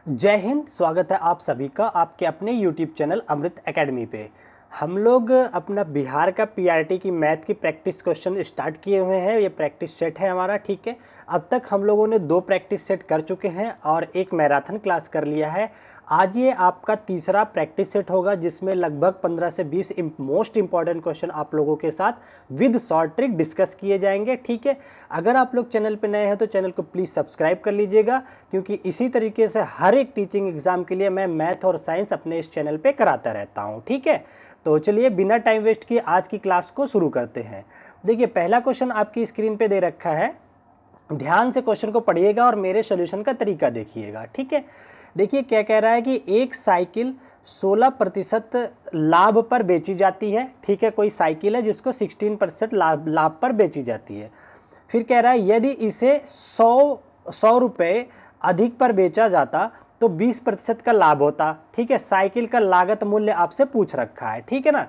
जय हिंद। स्वागत है आप सभी का आपके अपने YouTube चैनल अमृत एकेडमी पे। हम लोग अपना बिहार का पीआरटी की मैथ की प्रैक्टिस क्वेश्चन स्टार्ट किए हुए हैं। ये प्रैक्टिस सेट है हमारा, ठीक है। अब तक हम लोगों ने 2 प्रैक्टिस सेट कर चुके हैं और एक मैराथन क्लास कर लिया है। आज ये आपका तीसरा प्रैक्टिस सेट होगा जिसमें लगभग 15 से 20 मोस्ट इंपॉर्टेंट क्वेश्चन आप लोगों के साथ विद शॉर्ट ट्रिक डिस्कस किए जाएंगे, ठीक है। अगर आप लोग चैनल पे नए हैं तो चैनल को प्लीज़ सब्सक्राइब कर लीजिएगा, क्योंकि इसी तरीके से हर एक टीचिंग एग्जाम के लिए मैं मैथ और साइंस अपने इस चैनल पे कराता रहता हूँ, ठीक है। तो चलिए बिना टाइम वेस्ट किए आज की क्लास को शुरू करते हैं। देखिए पहला क्वेश्चन आपकी स्क्रीन पे दे रखा है, ध्यान से क्वेश्चन को पढ़िएगा और मेरे सोल्यूशन का तरीका देखिएगा, ठीक है। देखिए क्या कह रहा है कि एक साइकिल 16% लाभ पर बेची जाती है, ठीक है। कोई साइकिल है जिसको 16% लाभ पर बेची जाती है। फिर कह रहा है यदि इसे 100 रुपये अधिक पर बेचा जाता तो 20% का लाभ होता, ठीक है। साइकिल का लागत मूल्य आपसे पूछ रखा है, ठीक है ना।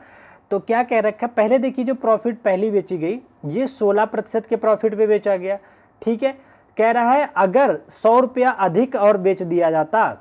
तो क्या कह रखा है, पहले देखिए जो प्रॉफिट पहली बेची गई ये 16% के प्रॉफिट पे बेचा गया, ठीक है। कह रहा है अगर 100 रुपया अधिक और बेच दिया जाता,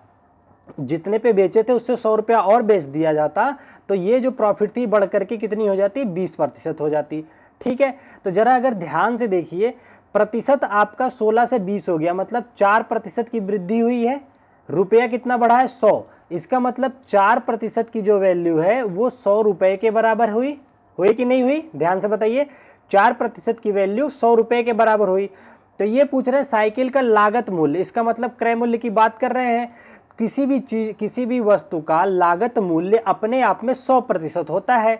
जितने पे बेचे थे उससे 100 रुपया और बेच दिया जाता तो ये जो प्रॉफिट थी बढ़ करके कितनी हो जाती, 20% हो जाती, ठीक है। तो जरा अगर ध्यान से देखिए, प्रतिशत आपका 16 से 20 हो गया, मतलब 4% की वृद्धि हुई है। रुपया कितना बढ़ा है, 100। इसका मतलब 4% की जो वैल्यू है वो 100 रुपये के बराबर हुई, हुई कि नहीं हुई, ध्यान से बताइए। 4% की वैल्यू 100 रुपये के बराबर हुई। तो ये पूछ रहे हैं साइकिल का लागत मूल्य, इसका मतलब क्रय मूल्य की बात कर रहे हैं। किसी भी चीज, किसी भी वस्तु का लागत मूल्य अपने आप में 100% होता है।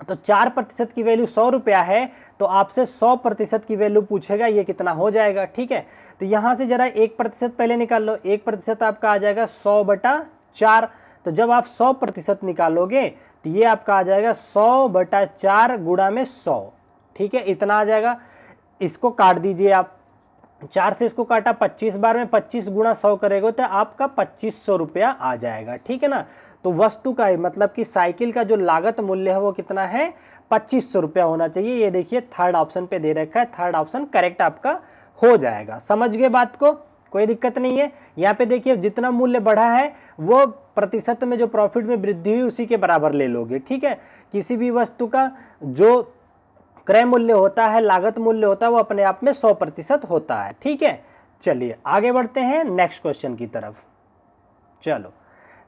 तो 4% की वैल्यू 100 रुपया है तो आपसे 100% की वैल्यू पूछेगा, ये कितना हो जाएगा, ठीक है। तो यहां से जरा 1% पहले निकाल लो। 1% आपका आ जाएगा 100/4। तो जब आप 100% निकालोगे तो ये आपका आ जाएगा 100/4 गुणा में 100, ठीक है, इतना आ जाएगा। इसको काट दीजिए आप, 4 से इसको काटा 25 बार में, 25 गुणा 100 करेगा तो आपका 2500 रुपया आ जाएगा, ठीक है ना। तो वस्तु का मतलब कि साइकिल का जो लागत मूल्य है वो कितना है, 2500 रुपया होना चाहिए। ये देखिए थर्ड ऑप्शन पे दे रखा है, थर्ड ऑप्शन करेक्ट आपका हो जाएगा। समझ गए बात को, कोई दिक्कत नहीं है। यहाँ पे देखिए जितना मूल्य बढ़ा है वो प्रतिशत में जो प्रॉफिट में वृद्धि हुई उसी के बराबर ले लोगे, ठीक है। किसी भी वस्तु का जो क्रय मूल्य होता है, लागत मूल्य होता है, वो अपने आप में 100% होता है, ठीक है। चलिए आगे बढ़ते हैं नेक्स्ट क्वेश्चन की तरफ। चलो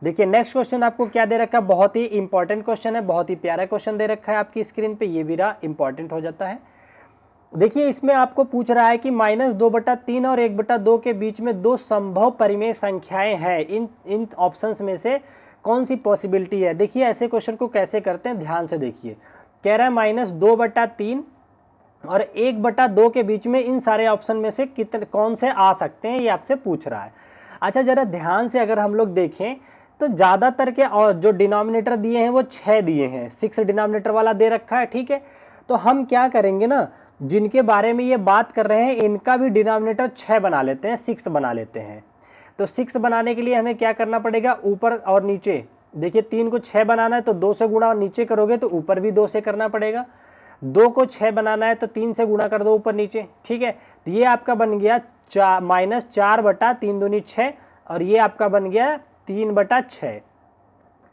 देखिए नेक्स्ट क्वेश्चन आपको क्या दे रखा है, बहुत ही इंपॉर्टेंट क्वेश्चन है, बहुत ही प्यारा क्वेश्चन दे रखा है आपकी स्क्रीन पे। ये भी रहा इंपॉर्टेंट हो जाता है। देखिए इसमें आपको पूछ रहा है कि -2/3 और 1/2 के बीच में 2 संभव परिमेय संख्याएं हैं, इन ऑप्शंस में से कौन सी पॉसिबिलिटी है। देखिए ऐसे क्वेश्चन को कैसे करते हैं, ध्यान से देखिए। कह रहा है -2/3 और 1/2 के बीच में इन सारे ऑप्शन में से कितने कौन से आ सकते हैं, ये आपसे पूछ रहा है। अच्छा जरा ध्यान से अगर हम लोग देखें तो ज़्यादातर के और जो डिनोमिनेटर दिए हैं वो 6 दिए हैं, 6 डिनोमिनेटर वाला दे रखा है, ठीक है। तो हम क्या करेंगे ना, जिनके बारे में ये बात कर रहे हैं इनका भी डिनोमिनेटर 6 बना लेते हैं, 6 बना लेते हैं। तो 6 बनाने के लिए हमें क्या करना पड़ेगा, ऊपर और नीचे। देखिए 3 को 6 बनाना है तो 2 से गुणा और नीचे करोगे तो ऊपर भी 2 से करना पड़ेगा। 2 को 6 बनाना है तो 3 से गुणा कर दो ऊपर नीचे, ठीक है। तो ये आपका बन गया -4/3 दूनी 6 और ये आपका बन गया 3/6।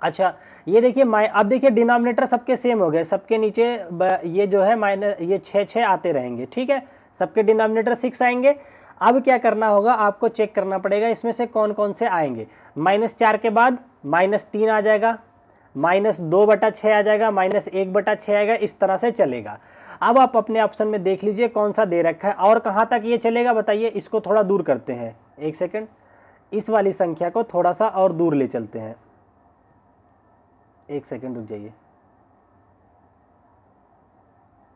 अच्छा ये देखिए अब देखिए डिनोमिनेटर सबके सेम हो गए, सबके नीचे ये जो है ये 6 आते रहेंगे, ठीक है। सबके डिनोमिनेटर 6 आएंगे। अब क्या करना होगा, आपको चेक करना पड़ेगा इसमें से कौन कौन से आएंगे। -4 के बाद -3 आ जाएगा, -2/6 आ जाएगा, -1/6 आएगा, इस तरह से चलेगा। अब आप अपने ऑप्शन में देख लीजिए कौन सा दे रखा है और कहाँ तक ये चलेगा बताइए। इसको थोड़ा दूर करते हैं, एक सेकंड, इस वाली संख्या को थोड़ा सा और दूर ले चलते हैं, एक सेकंड रुक जाइए।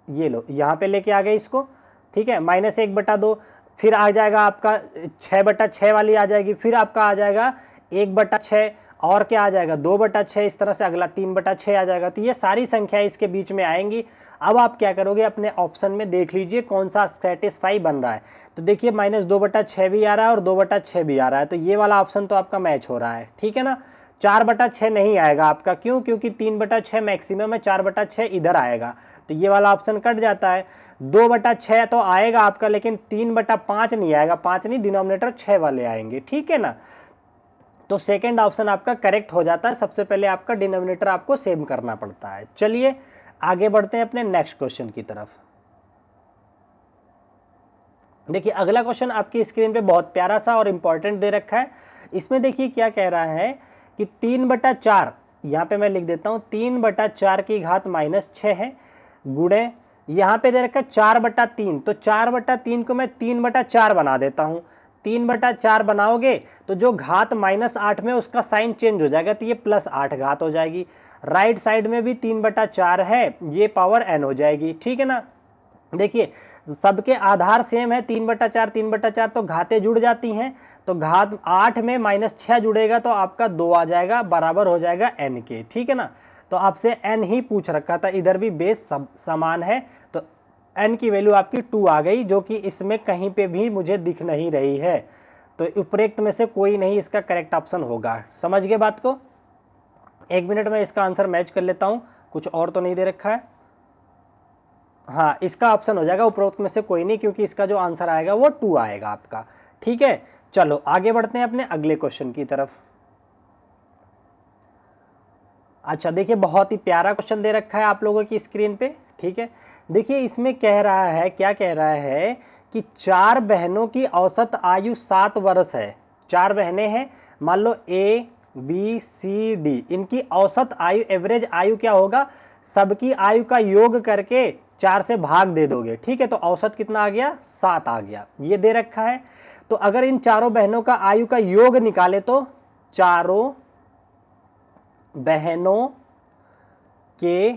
ये लो यहाँ पे लेके आ गए इसको, ठीक है। -1/2 फिर आ जाएगा आपका 6/6 वाली आ जाएगी, फिर आपका आ जाएगा 1/6 और क्या आ जाएगा 2/6, इस तरह से अगला 3/6 आ जाएगा। तो ये सारी संख्या इसके बीच में आएंगी। अब आप क्या करोगे, अपने ऑप्शन में देख लीजिए कौन सा सेटिस्फाई बन रहा है। तो देखिए -2/6 भी आ रहा है और 2/6 भी आ रहा है, तो ये वाला ऑप्शन तो आपका मैच हो रहा है, ठीक है ना। 4/6 नहीं आएगा आपका, क्यों, क्योंकि 3/6 मैक्सिमम है, 4/6 इधर आएगा, तो ये वाला ऑप्शन कट जाता है। 2/6 तो आएगा आपका, लेकिन 3/5 नहीं आएगा, 5 नहीं, डिनोमिनेटर 6 वाले आएंगे, ठीक है ना। तो सेकेंड ऑप्शन आपका करेक्ट हो जाता है। सबसे पहले आपका डिनोमिनेटर आपको सेम करना पड़ता है। चलिए आगे बढ़ते हैं अपने नेक्स्ट क्वेश्चन की तरफ। देखिए अगला क्वेश्चन आपकी स्क्रीन पे बहुत प्यारा सा और इंपॉर्टेंट दे रखा है। इसमें देखिए क्या कह रहा है कि 3/4, यहाँ पे मैं लिख देता हूँ 3/4 की घात -6 है, गुणे यहाँ पे दे रखा है 4/3, तो 4/3 को मैं 3/4 बना देता हूँ। 3/4 बनाओगे तो जो घात -8 में उसका साइन चेंज हो जाएगा, तो ये +8 घात हो जाएगी। राइट साइड में भी 3/4 है, ये पावर n हो जाएगी। ठीक है ना। देखिए सबके आधार सेम है, 3/4 3/4, तो घातें जुड़ जाती हैं। तो घात 8 में -6 जुड़ेगा तो आपका 2 आ जाएगा, बराबर हो जाएगा n के। ठीक है ना। तो आपसे n ही पूछ रखा था, इधर भी बेस समान है, तो n की वैल्यू आपकी 2 आ गई, जो कि इसमें कहीं पे भी मुझे दिख नहीं रही है। तो उपरोक्त में से कोई नहीं इसका करेक्ट ऑप्शन होगा। समझ गए बात को। 1 मिनट में इसका आंसर मैच कर लेता हूँ, कुछ और तो नहीं दे रखा है। हाँ, इसका ऑप्शन हो जाएगा उपरोक्त में से कोई नहीं, क्योंकि इसका जो आंसर आएगा वो 2 आएगा आपका। ठीक है, चलो आगे बढ़ते हैं अपने अगले क्वेश्चन की तरफ। अच्छा देखिए बहुत ही प्यारा क्वेश्चन दे रखा है आप लोगों की स्क्रीन पे। ठीक है, देखिए इसमें कह रहा है, क्या कह रहा है कि 4 बहनों की औसत आयु 7 वर्ष है। 4 बहनें हैं, मान लो A B C D, इनकी औसत आयु, एवरेज आयु क्या होगा, सबकी आयु का योग करके 4 से भाग दे दोगे। ठीक है, तो औसत कितना आ गया, 7 आ गया, ये दे रखा है। तो अगर इन चारों बहनों का आयु का योग निकाले तो चारों बहनों के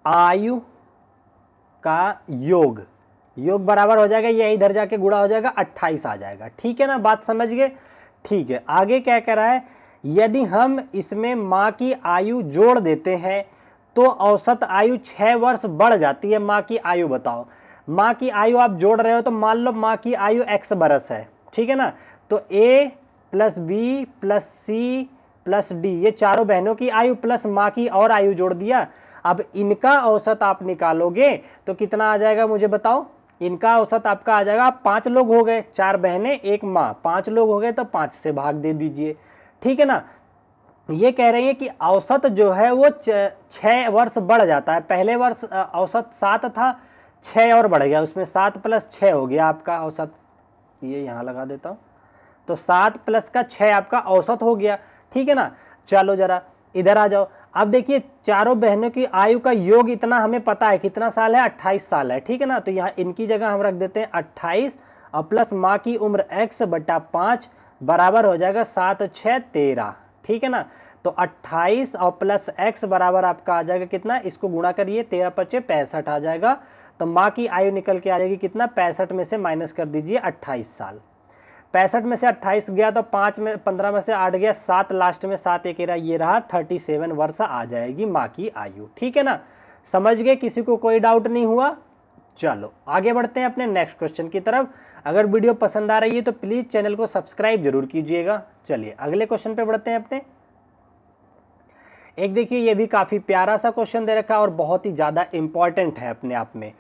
आयु का योग बराबर हो जाएगा, ये इधर जाके गुणा हो जाएगा, 28 आ जाएगा। ठीक है ना, बात समझ गए। ठीक है, आगे क्या कह रहा है, यदि हम इसमें माँ की आयु जोड़ देते हैं तो औसत आयु 6 वर्ष बढ़ जाती है। माँ की आयु बताओ, माँ की आयु आप जोड़ रहे हो, तो मान लो माँ की आयु x बरस है। ठीक है ना, तो A + B + C + D, ये चारों बहनों की आयु प्लस माँ की और आयु जोड़ दिया। अब इनका औसत आप निकालोगे तो कितना आ जाएगा मुझे बताओ। इनका औसत आपका आ जाएगा, 5 लोग हो गए, 4 बहनें 1 माँ, 5 लोग हो गए, तो 5 से भाग दे दीजिए। ठीक है ना। ये कह रही है कि औसत जो है वो 6 वर्ष बढ़ जाता है। पहले वर्ष औसत 7 था, 6 और बढ़ गया, उसमें 7 + 6 हो गया आपका औसत। ये यहाँ लगा देता हूँ, तो 7 + का 6 आपका औसत हो गया। ठीक है ना। चलो जरा इधर आ जाओ। अब देखिए चारों बहनों की आयु का योग इतना हमें पता है, कितना साल है, 28 साल है। ठीक है ना, तो यहाँ इनकी जगह हम रख देते हैं 28 और प्लस माँ की उम्र x/5 बराबर हो जाएगा 7 × 6 = 13। ठीक है ना, तो 28 और प्लस x बराबर आपका आ जाएगा कितना, इसको गुणा करिए, 13 × 5 = 65 आ जाएगा। तो माँ की आयु निकल के आ जाएगी कितना, 65 में से माइनस कर दीजिए 28 साल। 65 में से 28 गया तो 15 में से 8 गया, 7 लास्ट में, 7 1 ये रहा, 37 वर्ष आ जाएगी माँ की आयु। ठीक है ना, समझ गए, किसी को कोई डाउट नहीं हुआ। चलो आगे बढ़ते हैं अपने नेक्स्ट क्वेश्चन की तरफ। अगर वीडियो पसंद आ रही है तो प्लीज चैनल को सब्सक्राइब जरूर कीजिएगा। चलिए अगले क्वेश्चन पे बढ़ते हैं अपने। एक देखिए ये भी काफी प्यारा सा क्वेश्चन दे रखा है और बहुत ही ज्यादा इंपॉर्टेंट है अपने आप में।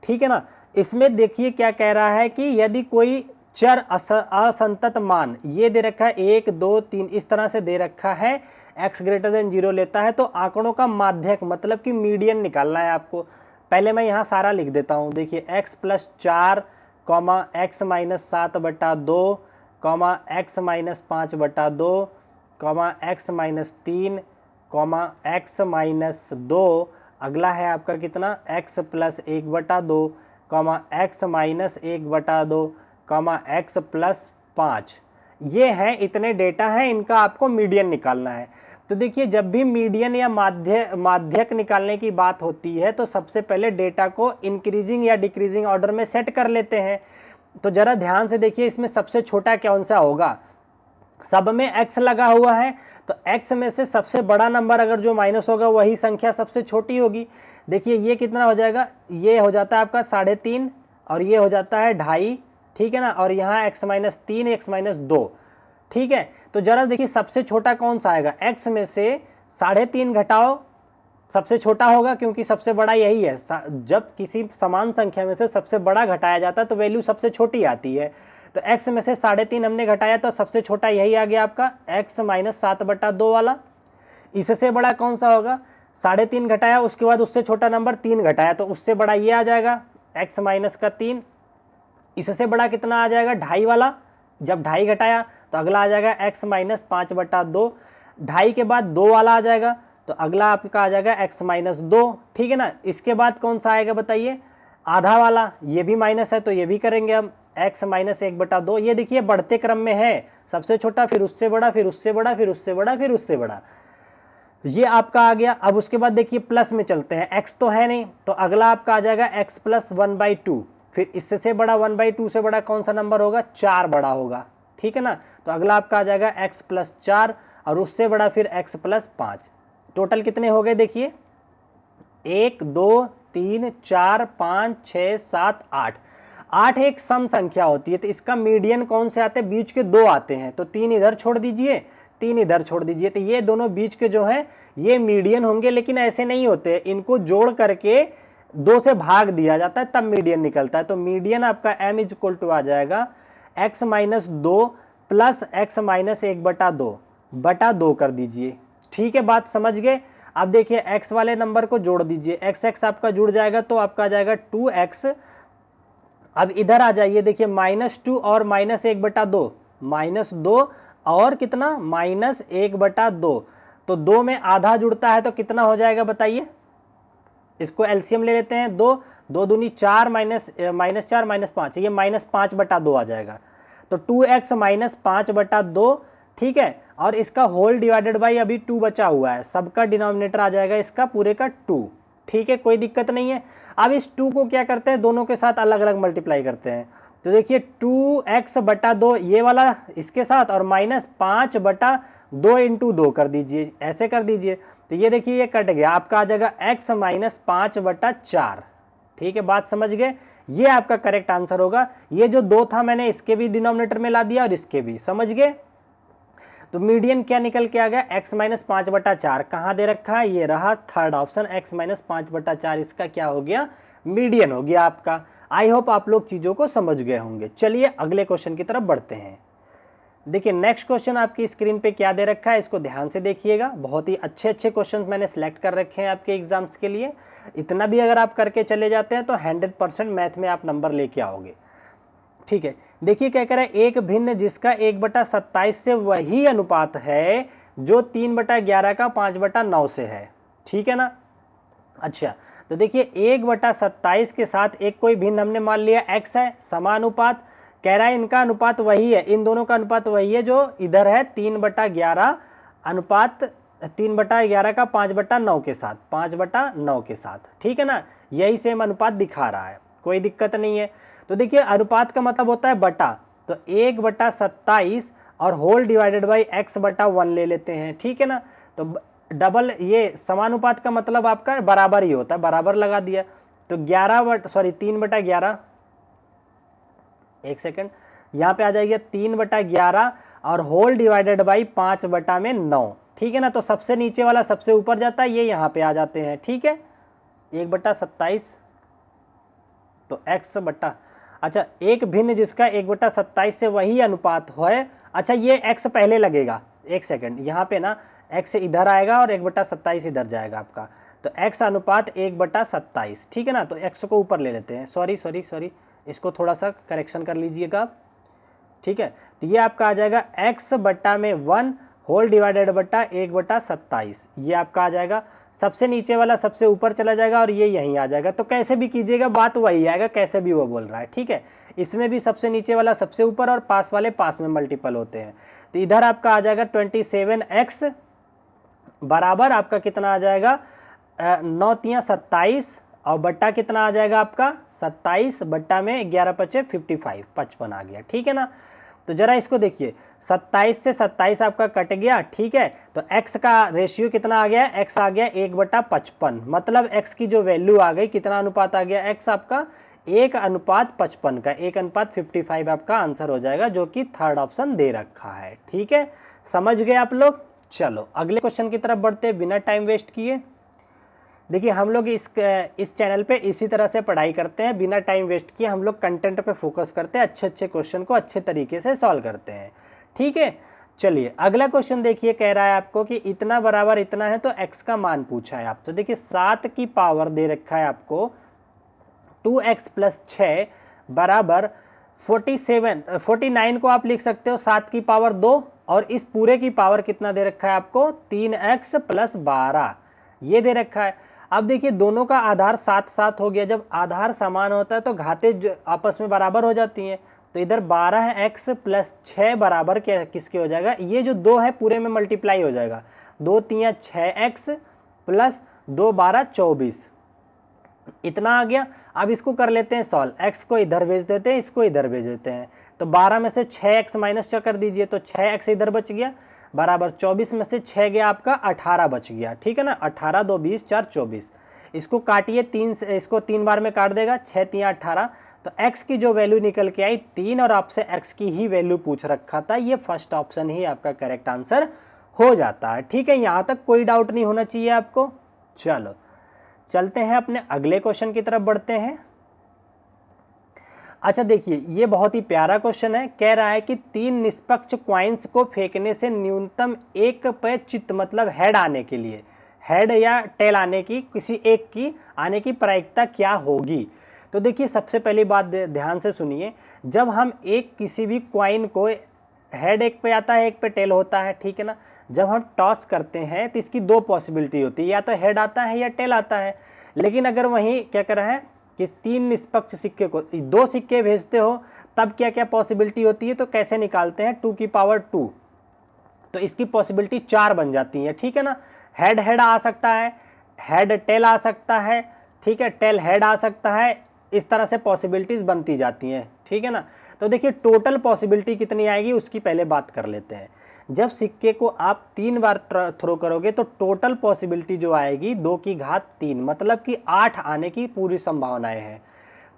ठीक है ना, इसमें देखिए क्या कह रहा है कि यदि कोई चर असंतत मान, ये दे रखा है 1 2 3 इस तरह से दे रखा है, x > 0 लेता है, तो आंकड़ों का माध्यक मतलब कि मीडियन निकालना है आपको। पहले मैं यहाँ सारा लिख देता हूँ। देखिए x + 4, x - 7/2, x - 5/2, x - 3, x - 2, अगला है आपका कितना, x + 1/2, x - 1/2, x + 5। ये है, इतने डेटा हैं, इनका आपको मीडियन निकालना है। तो देखिए जब भी मीडियन या माध्यक निकालने की बात होती है तो सबसे पहले डेटा को इंक्रीजिंग या डिक्रीजिंग ऑर्डर में सेट कर लेते हैं। तो जरा ध्यान से देखिए इसमें सबसे छोटा कौन सा होगा, सब में x लगा हुआ है, तो x में से सबसे बड़ा नंबर अगर जो माइनस होगा वही संख्या सबसे छोटी होगी। देखिए ये कितना हो जाएगा, ये हो जाता है आपका 3.5 और ये हो जाता है 2.5। ठीक है ना, और यहाँ x - 3, x - 2। ठीक है, तो जरा देखिए सबसे छोटा कौन सा आएगा, x में से 3.5 घटाओ, सबसे छोटा होगा क्योंकि सबसे बड़ा यही है। जब किसी समान संख्या में से सबसे बड़ा घटाया जाता है तो वैल्यू सबसे छोटी आती है। तो x में से 3.5 हमने घटाया तो सबसे छोटा यही आ गया आपका x माइनस 7/2 वाला। इससे बड़ा कौन सा होगा? 3.5 घटाया, उसके बाद उससे छोटा नंबर 3 घटाया तो उससे बड़ा ये आ जाएगा x माइनस का 3। इससे बड़ा कितना आ जाएगा? 2.5 वाला। जब 2.5 घटाया तो अगला आ जाएगा x माइनस 5/2। 2.5 के बाद 2 वाला आ जाएगा तो अगला आपका आ जाएगा x माइनस 2। ठीक है ना। इसके बाद कौन सा आएगा बताइए? आधा वाला, ये भी माइनस है तो ये भी करेंगे हम, x माइनस 1/2। ये देखिए बढ़ते क्रम में है, सबसे छोटा फिर उससे बड़ा फिर उससे बड़ा फिर उससे बड़ा फिर उससे बड़ा, ये आपका आ गया। अब उसके बाद देखिए प्लस में चलते हैं, x तो है नहीं तो अगला आपका आ जाएगा x प्लस 1/2। फिर इससे बड़ा 1/2 से बड़ा कौन सा नंबर होगा? 4 बड़ा होगा। ठीक है ना। तो अगला आपका आ जाएगा x प्लस 4 और उससे बड़ा फिर x प्लस 5। टोटल कितने हो गए देखिए? 1 2 3 4 5 6 7 8। 8 एक सम संख्या होती है तो इसका मीडियन कौन से आते हैं? बीच के 2 आते हैं तो 3 इधर छोड़ दीजिए 3 इधर छोड़ दीजिए, तो ये दोनों बीच के जो हैं ये मीडियन होंगे। लेकिन ऐसे नहीं होते, इनको जोड़ करके 2 से भाग दिया जाता है तब मीडियन निकलता है। तो मीडियन आपका m इज इक्वल टू आ जाएगा x minus 2 plus x minus 1/2 कर दीजिए। ठीक है, बात समझ गए। अब देखिए x वाले नंबर को जोड़ दीजिए, x आपका जुड़ जाएगा तो आपका आ जाएगा 2x। अब इधर आ जाइए, देखिए -2 और -1/2, -2 और कितना? -1/2। तो 2 में आधा जुड़ता है तो कितना हो जाएगा बताइए? इसको एलसीएम ले लेते हैं, 2 2 दूनी 4 -4 -5, ये -5/2 आ जाएगा। तो 2x माइनस 5/2। ठीक है, और इसका होल डिवाइडेड बाई अभी 2 बचा हुआ है, सबका डिनोमिनेटर आ जाएगा इसका पूरे का 2। ठीक है, कोई दिक्कत नहीं है। अब इस 2 को क्या करते हैं? दोनों के साथ अलग अलग मल्टीप्लाई करते हैं। तो देखिए 2x/2 ये वाला इसके साथ और -5/2 इंटू 2 कर दीजिए, ऐसे कर दीजिए। तो ये देखिए ये कट गया, आपका आ जाएगा x माइनस 5/4। ठीक है, बात समझ गए। ये आपका करेक्ट आंसर होगा। ये जो 2 था मैंने इसके भी डिनोमिनेटर में ला दिया और इसके भी, समझ गए। तो मीडियन क्या निकल के आ गया? x minus 5/4। कहाँ दे रखा है? ये रहा थर्ड ऑप्शन, x माइनस 5/4 इसका क्या हो गया? मीडियन हो गया आपका। आई होप आप लोग चीज़ों को समझ गए होंगे। चलिए अगले क्वेश्चन की तरफ बढ़ते हैं। देखिए नेक्स्ट क्वेश्चन आपकी स्क्रीन पे क्या दे रखा है, इसको ध्यान से देखिएगा। बहुत ही अच्छे अच्छे क्वेश्चन मैंने सेलेक्ट कर रखे हैं आपके एग्जाम्स के लिए। इतना भी अगर आप करके चले जाते हैं तो 100% मैथ में आप नंबर लेके आओगे। ठीक है, देखिए क्या कह रहा है? एक भिन्न जिसका 1/27 से वही अनुपात है जो 3/11 का 5/9 से है। ठीक है ना। अच्छा, तो देखिए 1/27 के साथ एक कोई भिन्न हमने मान लिया x है, समानुपात। कह रहा है इनका अनुपात वही है, इन दोनों का अनुपात वही है जो इधर है 3/11 अनुपात 3/11 का 5/9 के साथ, 5/9 के साथ। ठीक है ना, यही सेम अनुपात दिखा रहा है, कोई दिक्कत नहीं है। तो देखिए अनुपात का मतलब होता है बटा, तो 1/27 और होल डिवाइडेड बाई x/1 ले लेते हैं। ठीक है ना। तो डबल ये समानुपात का मतलब आपका बराबर ही होता है, बराबर लगा दिया। तो 3/11, एक सेकेंड, यहाँ पे आ जाएगा 3/11 और होल डिवाइडेड बाई 5/9। ठीक है ना। तो सबसे नीचे वाला सबसे ऊपर जाता है, ये यहाँ पे आ जाते हैं। ठीक है, 1/27 तो x/, अच्छा एक भिन्न जिसका 1/27 से वही अनुपात है। अच्छा ये x पहले लगेगा, एक सेकेंड, यहाँ पे ना x इधर आएगा और 1/27 इधर जाएगा आपका, तो x अनुपात 1/27। ठीक है ना। तो x को ऊपर ले लेते हैं, सॉरी, इसको थोड़ा सा करेक्शन कर लीजिएगा आप। ठीक है, तो ये आपका आ जाएगा x/1 होल डिवाइडेड बटा 1/27, ये आपका आ जाएगा। सबसे नीचे वाला सबसे ऊपर चला जाएगा और ये यहीं आ जाएगा। तो कैसे भी कीजिएगा बात वही आएगा, कैसे भी वो बोल रहा है। ठीक है, इसमें भी सबसे नीचे वाला सबसे ऊपर और पास वाले पास में मल्टीपल होते हैं। तो इधर आपका आ जाएगा 27x बराबर आपका कितना आ जाएगा 9 तियां 27 और बट्टा कितना आ जाएगा आपका 27 बट्टा में 11×5 55, 55 आ गया। ठीक है ना। तो जरा इसको देखिए, 27 से 27 आपका कट गया। ठीक है, तो x का रेशियो कितना आ गया? x आ गया 1/55, मतलब x की जो वैल्यू आ गई, कितना अनुपात आ गया? x आपका 1/55 का 1/55 आपका आंसर हो जाएगा, जो कि थर्ड ऑप्शन दे रखा है। ठीक है, समझ गए आप लोग। चलो अगले क्वेश्चन की तरफ बढ़ते हैं बिना टाइम वेस्ट किए। देखिए हम लोग इस चैनल पे इसी तरह से पढ़ाई करते हैं, बिना टाइम वेस्ट किए हम लोग कंटेंट पे फोकस करते हैं, अच्छे अच्छे क्वेश्चन को अच्छे तरीके से सॉल्व करते हैं, ठीक है। चलिए अगला क्वेश्चन देखिए, कह रहा है आपको कि इतना बराबर इतना है, तो x का मान पूछा है आपसे। देखिए 7 की पावर दे रखा है आपको 2x + 6 बराबर 49 को आप लिख सकते हो 7 की पावर 2, और इस पूरे की पावर कितना दे रखा है आपको 3x + 12 ये दे रखा है। अब देखिए दोनों का आधार 7 7 हो गया, जब आधार समान होता है तो घातें आपस में बराबर हो जाती हैं, तो इधर 12x + 6 बराबर क्या किसके हो जाएगा, ये जो 2 है पूरे में मल्टीप्लाई हो जाएगा, 2 3 6x + 2 12 24 इतना आ गया। अब इसको कर लेते हैं सॉल्व, x को इधर भेज देते हैं, इसको इधर भेज देते हैं, तो 12 में से 6x माइनस कर दीजिए, तो 6x इधर बच गया बराबर 24 में से 6 गया आपका 18 बच गया, ठीक है ना। 18 2 20 4 24, इसको काटिए 3 से, इसको 3 बार में काट देगा, 6 3 18, तो x की जो वैल्यू निकल के आई 3, और आपसे x की ही वैल्यू पूछ रखा था, ये फर्स्ट ऑप्शन ही आपका करेक्ट आंसर हो जाता है, ठीक है। यहाँ तक कोई डाउट नहीं होना चाहिए आपको। चलो चलते हैं अपने अगले क्वेश्चन की तरफ बढ़ते हैं। अच्छा देखिए ये बहुत ही प्यारा क्वेश्चन है, कह रहा है कि 3 निष्पक्ष क्वाइंस को फेंकने से न्यूनतम एक पे चित्त मतलब हेड आने के लिए, हेड या टेल आने की, किसी एक की आने की प्रायिकता क्या होगी। तो देखिए सबसे पहली बात ध्यान से सुनिए, जब हम एक किसी भी क्वाइन को, हेड एक पे आता है एक पे टेल होता है, ठीक है ना, जब हम टॉस करते हैं तो इसकी 2 पॉसिबिलिटी होती है, या तो हेड आता है या टेल आता है। लेकिन अगर वहीं क्या कर रहा है कि 3 निष्पक्ष सिक्के को 2 सिक्के भेजते हो, तब क्या क्या पॉसिबिलिटी होती है, तो कैसे निकालते हैं 2 की पावर 2, तो इसकी पॉसिबिलिटी 4 बन जाती है, ठीक है ना। हेड हेड आ सकता है, हेड टेल आ सकता है, ठीक है, टेल हेड आ सकता है, इस तरह से पॉसिबिलिटीज बनती जाती हैं, ठीक है ना। तो देखिए टोटल पॉसिबिलिटी कितनी आएगी उसकी पहले बात कर लेते हैं। जब सिक्के को आप 3 बार थ्रो करोगे तो टोटल पॉसिबिलिटी जो आएगी 2 की घात 3, मतलब कि 8 आने की पूरी संभावनाएं हैं,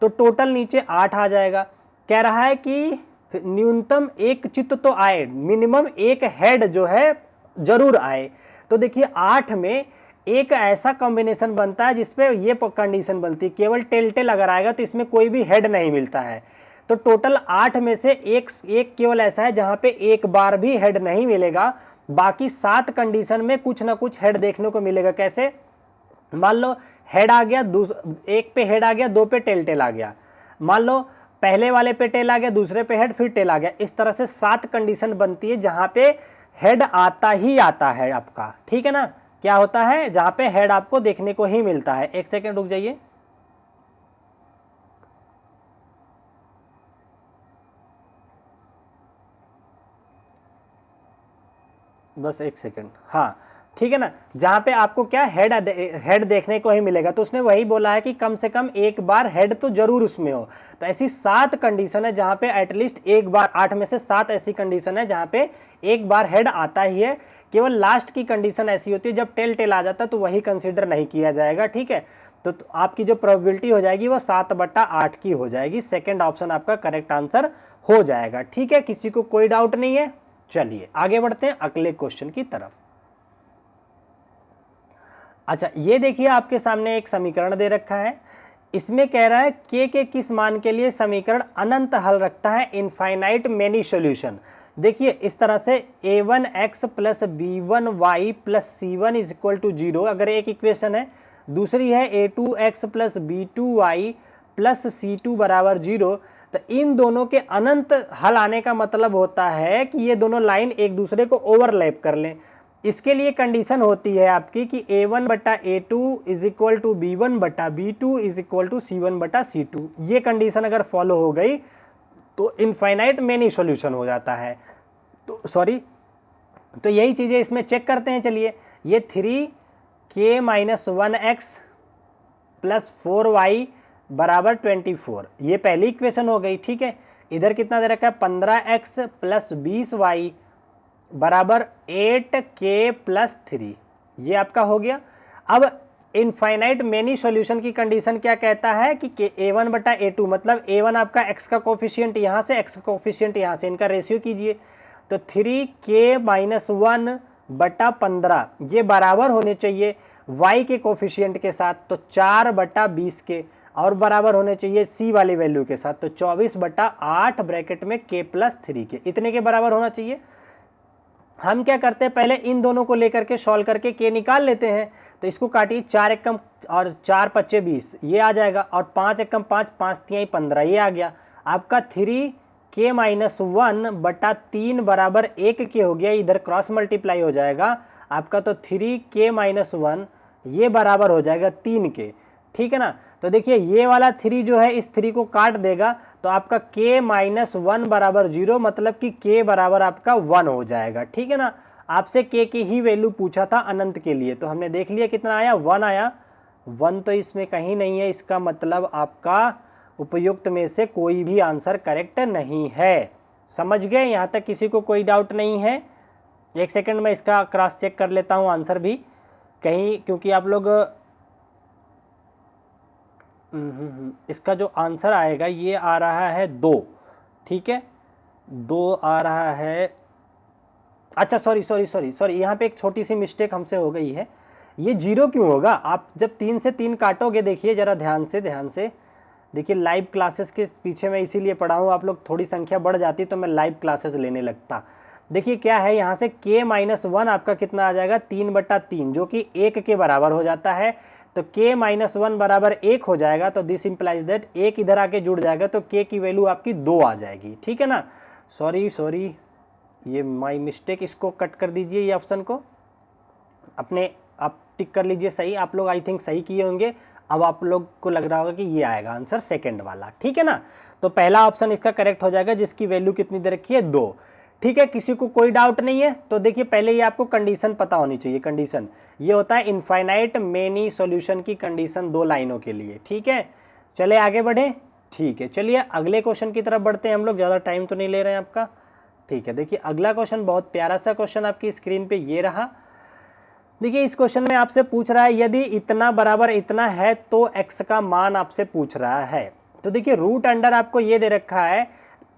तो टोटल नीचे 8 आ जाएगा। कह रहा है कि न्यूनतम एक चित्त तो आए, मिनिमम एक हेड जो है जरूर आए। तो देखिए 8 में एक ऐसा कॉम्बिनेशन बनता है जिसपे ये कंडीशन बनती है, केवल टेल टेल अगर आएगा तो इसमें कोई भी हेड नहीं मिलता है। तो टोटल 8 में से एक केवल ऐसा है जहां पे एक बार भी हेड नहीं मिलेगा, बाकी 7 कंडीशन में कुछ ना कुछ हेड देखने को मिलेगा। कैसे, मान लो हेड आ गया, एक पे हेड आ गया, 2 पे टेल टेल आ गया, मान लो पहले वाले पे टेल आ गया, दूसरे पे हेड, फिर टेल आ गया, इस तरह से 7 कंडीशन बनती है जहां पे हेड आता ही आता है आपका, ठीक है ना। क्या होता है जहां पे हेड आपको देखने को ही मिलता है। एक सेकेंड रुक जाइए, बस एक सेकेंड, हाँ ठीक है ना, जहां पे आपको क्या हेड देखने को ही मिलेगा, तो उसने वही बोला है कि कम से कम एक बार हेड तो जरूर उसमें हो। तो ऐसी 7 कंडीशन है जहां पे एटलीस्ट एक बार, 8 में से 7 ऐसी कंडीशन है जहां पे एक बार हेड आता ही है। केवल लास्ट की कंडीशन ऐसी होती है जब टेल टेल आ जाता है तो वही कंसिडर नहीं किया जाएगा, ठीक है। तो आपकी जो प्रोबेबिलिटी हो जाएगी वो 7/8 की हो जाएगी। सेकेंड ऑप्शन आपका करेक्ट आंसर हो जाएगा, ठीक है, किसी को कोई डाउट नहीं है। चलिए आगे बढ़ते हैं अगले क्वेश्चन की तरफ। अच्छा ये देखिए आपके सामने एक समीकरण दे रखा है, इसमें कह रहा है के किस मान के लिए समीकरण अनंत हल रखता है, इनफाइनाइट मेनी सॉल्यूशन। देखिए इस तरह से a1x + b1y + c1 = 0 अगर एक इक्वेशन है, दूसरी है a2x + b2y + c2 = 0, तो इन दोनों के अनंत हल आने का मतलब होता है कि ये दोनों लाइन एक दूसरे को ओवरलैप कर लें। इसके लिए कंडीशन होती है आपकी कि a1/a2 = b1/b2 = c1/c2। ये कंडीशन अगर फॉलो हो गई तो इनफाइनाइट मेनी सॉल्यूशन हो जाता है। तो सॉरी, तो यही चीज़ें इसमें चेक करते हैं। चलिए ये 3k - 1x + 4y = 24, ये पहली इक्वेशन हो गई, ठीक है। इधर कितना दे रखा है 15x + 20y = 8k + 3, ये आपका हो गया। अब इनफाइनाइट मेनी सॉल्यूशन की कंडीशन क्या कहता है कि a1/a2 मतलब a1 आपका x का कोफिशिएंट यहाँ से, x का कोफिशिएंट यहाँ से, इनका रेशियो कीजिए, तो 3k - 1/15 ये बराबर होने चाहिए y के कोफिशिएंट के साथ, तो 4/20 के, और बराबर होने चाहिए c वाली वैल्यू के साथ, तो 24/8 ब्रैकेट में k + 3 के, इतने के बराबर होना चाहिए। हम क्या करते हैं, पहले इन दोनों को लेकर के सॉल्व करके k निकाल लेते हैं। तो इसको काटिए, 4 एकम और 4 पच्चे 20, ये आ जाएगा, और 5 एकम 5, 5 तिहाई 15, ये आ गया आपका। 3k - 1/3 बराबर 1 के हो गया, इधर क्रॉस मल्टीप्लाई हो जाएगा आपका, तो 3k - 1 ये बराबर हो जाएगा 3 के, ठीक है ना। तो देखिए ये वाला 3 जो है इस 3 को काट देगा, तो आपका k - 1 बराबर 0, मतलब कि k बराबर आपका 1 हो जाएगा, ठीक है ना। आपसे k की ही वैल्यू पूछा था अनंत के लिए, तो हमने देख लिया कितना आया, 1 आया। 1 तो इसमें कहीं नहीं है, इसका मतलब आपका उपयुक्त में से कोई भी आंसर करेक्ट नहीं है। समझ गए, यहाँ तक किसी को कोई डाउट नहीं है? एक सेकंड में इसका क्रॉस चेक कर लेता हूँ आंसर भी कहीं, क्योंकि आप लोग इसका जो आंसर आएगा ये आ रहा है 2, ठीक है, 2 आ रहा है। अच्छा सॉरी, यहाँ पे एक छोटी सी मिस्टेक हमसे हो गई है, ये 0 क्यों होगा? आप जब 3 से 3 काटोगे, देखिए जरा ध्यान से देखिए, लाइव क्लासेस के पीछे मैं इसीलिए पढ़ा हूँ, आप लोग थोड़ी संख्या बढ़ जाती तो मैं लाइव क्लासेस लेने लगता। देखिए क्या है, यहाँ से k - 1 आपका कितना आ जाएगा, 3/3, जो कि 1 के बराबर हो जाता है। तो k - 1 बराबर 1 हो जाएगा, तो दिस इंप्लाइज दैट 1 इधर आके जुड़ जाएगा, तो k की वैल्यू आपकी 2 आ जाएगी, ठीक है ना। सॉरी, ये माई मिस्टेक, इसको कट कर दीजिए, ये ऑप्शन को अपने आप टिक कर लीजिए सही। आप लोग आई थिंक सही किए होंगे, अब आप लोग को लग रहा होगा कि ये आएगा आंसर सेकंड वाला, ठीक है ना। तो पहला ऑप्शन इसका करेक्ट हो जाएगा, जिसकी वैल्यू कितनी दे रखी है, 2, ठीक है। किसी को कोई डाउट नहीं है? तो देखिए पहले ये आपको कंडीशन पता होनी चाहिए। कंडीशन ये होता है इनफाइनाइट मेनी सॉल्यूशन की कंडीशन 2 लाइनों के लिए, ठीक है। चले आगे बढ़े, ठीक है। चलिए अगले क्वेश्चन की तरफ बढ़ते हैं हम लोग, ज़्यादा टाइम तो नहीं ले रहे हैं आपका, ठीक है। देखिए अगला क्वेश्चन बहुत प्यारा सा क्वेश्चन आपकी स्क्रीन पे ये रहा। देखिए इस क्वेश्चन में आपसे पूछ रहा है यदि इतना बराबर इतना है तो x का मान आपसे पूछ रहा है। तो देखिए रूट अंडर आपको ये दे रखा है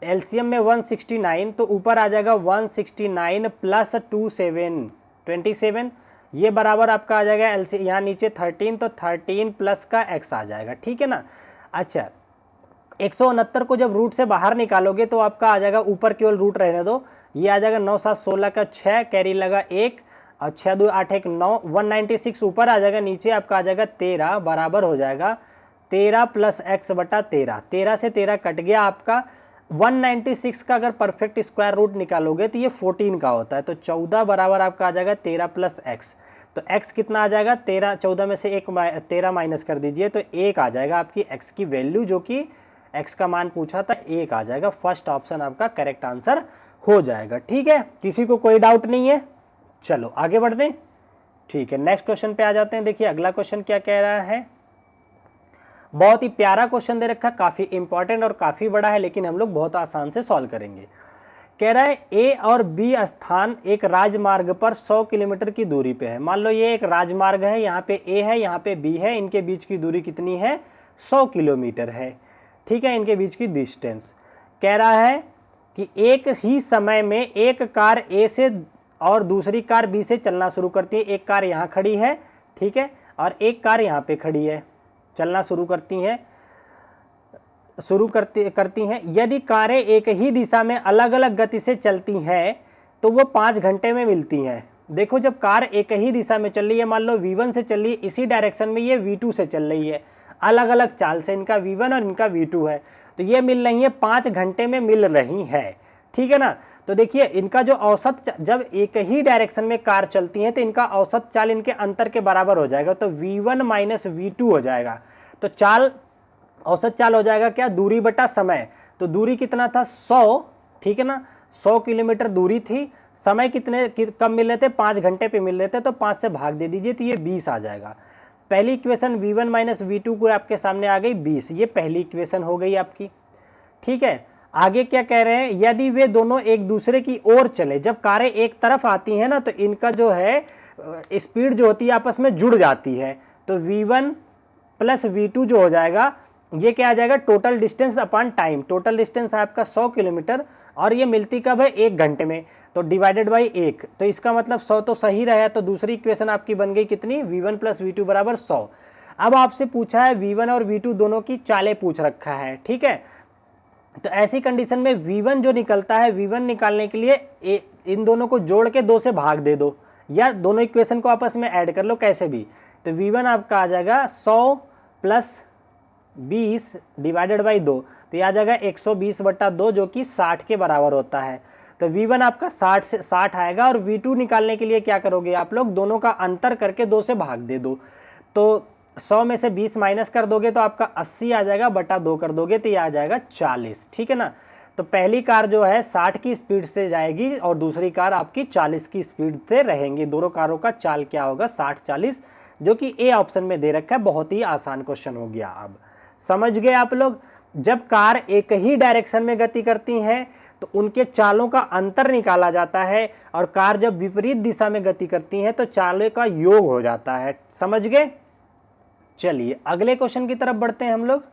एलसीएम में 169, तो ऊपर आ जाएगा 169 + 27, ये बराबर आपका आ जाएगा एलसी, यहाँ नीचे 13, तो 13 प्लस का x आ जाएगा, ठीक है ना। अच्छा 169 को जब रूट से बाहर निकालोगे तो आपका आ जाएगा, ऊपर केवल रूट रहने दो, ये आ जाएगा 9 7 16 का 6, कैरी लगा 1, और 6 2 8 1 9, 196 ऊपर आ जाएगा, नीचे आपका आ जाएगा 13, बराबर हो जाएगा 13 + x/13, 13 से 13 कट गया आपका। 196 का अगर परफेक्ट स्क्वायर रूट निकालोगे तो ये 14 का होता है, तो 14 बराबर आपका आ जाएगा 13 + x, तो x कितना आ जाएगा, 13, 14 में से 13 माइनस कर दीजिए, तो 1 आ जाएगा आपकी x की वैल्यू, जो कि x का मान पूछा था 1 आ जाएगा। फर्स्ट ऑप्शन आपका करेक्ट आंसर हो जाएगा, ठीक है। किसी को कोई डाउट नहीं है? चलो आगे बढ़ते हैं, ठीक है। नेक्स्ट क्वेश्चन पे आ जाते हैं। देखिए अगला क्वेश्चन क्या कह रहा है, बहुत ही प्यारा क्वेश्चन दे रखा है, काफी इंपॉर्टेंट और काफी बड़ा है, लेकिन हम लोग बहुत आसान से सॉल्व करेंगे। कह रहा है ए और बी स्थान एक राजमार्ग पर 100 किलोमीटर की दूरी पे है। मान लो ये एक राजमार्ग है, यहाँ पे ए है, यहाँ पे बी है, इनके बीच की दूरी कितनी है, 100 किलोमीटर है, ठीक है, इनके बीच की डिस्टेंस। कह रहा है कि एक ही समय में एक कार ए से और दूसरी कार बी से चलना शुरू करती है। एक कार यहाँ खड़ी है, ठीक है, और एक कार यहाँ पे खड़ी है, चलना शुरू करती हैं। यदि कारें एक ही दिशा में अलग अलग गति से चलती हैं तो वो 5 घंटे में मिलती हैं। देखो जब कार एक ही दिशा में चल रही है, मान लो V1 से चल रही है, इसी डायरेक्शन में ये V2 से चल रही है, अलग अलग चाल से, इनका V1 और इनका V2 है, तो ये मिल रही है 5 घंटे में मिल रही है, ठीक है ना। तो देखिए इनका जो औसत, जब एक ही डायरेक्शन में कार चलती है तो इनका औसत चाल इनके अंतर के बराबर हो जाएगा, तो V1 - V2 हो जाएगा। तो चाल, औसत चाल हो जाएगा क्या, दूरी बटा समय। तो दूरी कितना था, 100, ठीक है ना, 100 किलोमीटर दूरी थी, समय कितने कब मिल रहे थे, 5 घंटे पे मिल रहे थे, तो 5 से भाग दे दीजिए, तो ये 20 आ जाएगा। पहली इक्वेशन V1 - V2 को आपके सामने आ गई 20, ये पहली इक्वेशन हो गई आपकी, ठीक है। आगे क्या कह रहे हैं, यदि वे दोनों एक दूसरे की ओर चले, जब कारें एक तरफ आती हैं ना तो इनका जो है स्पीड जो होती है आपस में जुड़ जाती है, तो V1 + V2 जो हो जाएगा, ये क्या आ जाएगा, total distance upon time. Total distance है आपका 100 किलोमीटर, और ये मिलती कब है, 1 घंटे में। तो डिवाइडेड बाई 1, तो इसका मतलब 100 तो सही रहा, तो दूसरी इक्वेशन आपकी बन गई कितनी, v1 प्लस v2 बराबर 100। अब आपसे पूछा है v1 और v2 दोनों की चालें पूछ रखा है, ठीक है। तो ऐसी कंडीशन में v1 जो निकलता है, v1 निकालने के लिए इन दोनों को जोड़ के 2 से भाग दे दो, या दोनों इक्वेशन को आपस में ऐड कर लो, कैसे भी। तो v1 आपका आ जाएगा 100 प्लस 20 डिवाइडेड बाई 2, तो यह आ जाएगा 120/2 जो कि 60 के बराबर होता है। तो v1 आपका 60 आएगा, और v2 निकालने के लिए क्या करोगे आप लोग, दोनों का अंतर करके 2 से भाग दे दो। तो 100 में से 20 माइनस कर दोगे तो आपका 80 आ जाएगा, बटा 2 कर दोगे तो ये आ जाएगा 40, ठीक है ना। तो पहली कार जो है 60 की स्पीड से जाएगी और दूसरी कार आपकी 40 की स्पीड से रहेंगी। दोनों कारों का चाल क्या होगा, 60-40, जो कि ए ऑप्शन में दे रखा है। बहुत ही आसान क्वेश्चन हो गया। अब समझ गए आप लोग, जब कार एक ही डायरेक्शन में गति करती हैं तो उनके चालों का अंतर निकाला जाता है, और कार जब विपरीत दिशा में गति करती हैं तो चालों का योग हो जाता है। समझ गए। चलिए अगले क्वेश्चन की तरफ बढ़ते हैं हम लोग।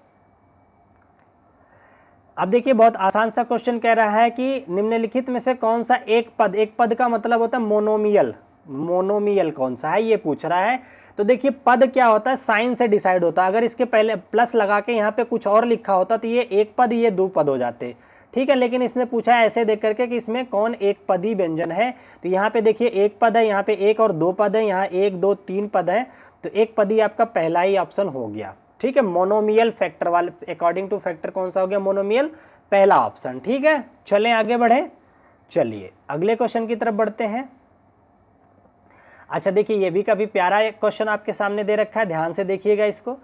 अब देखिए बहुत आसान सा क्वेश्चन कह रहा है कि निम्नलिखित में से कौन सा एक पद का मतलब होता है मोनोमियल, मोनोमियल कौन सा है ये पूछ रहा है। तो देखिए पद क्या होता है, साइन से डिसाइड होता है। अगर इसके पहले प्लस लगा के यहाँ पे कुछ और लिखा होता तो ये एक पद, ये दो पद हो जाते, ठीक है। लेकिन इसने पूछा है ऐसे देख करके कि इसमें कौन एक पदी व्यंजन है। तो यहाँ पे देखिए एक पद है, यहाँ पे एक और दो पद है, यहाँ 1 2 3 पद है, तो एक पदी आपका पहला ही ऑप्शन हो गया, ठीक है। मोनोमियल फैक्टर वाले अकॉर्डिंग टू फैक्टर कौन सा हो गया, मोनोमियल, पहला ऑप्शन, ठीक है। चलें आगे बढ़े। चलिए अगले क्वेश्चन की तरफ बढ़ते हैं। अच्छा देखिए ये भी काफी प्यारा एक क्वेश्चन आपके सामने दे रखा है, ध्यान से देखिएगा इसको।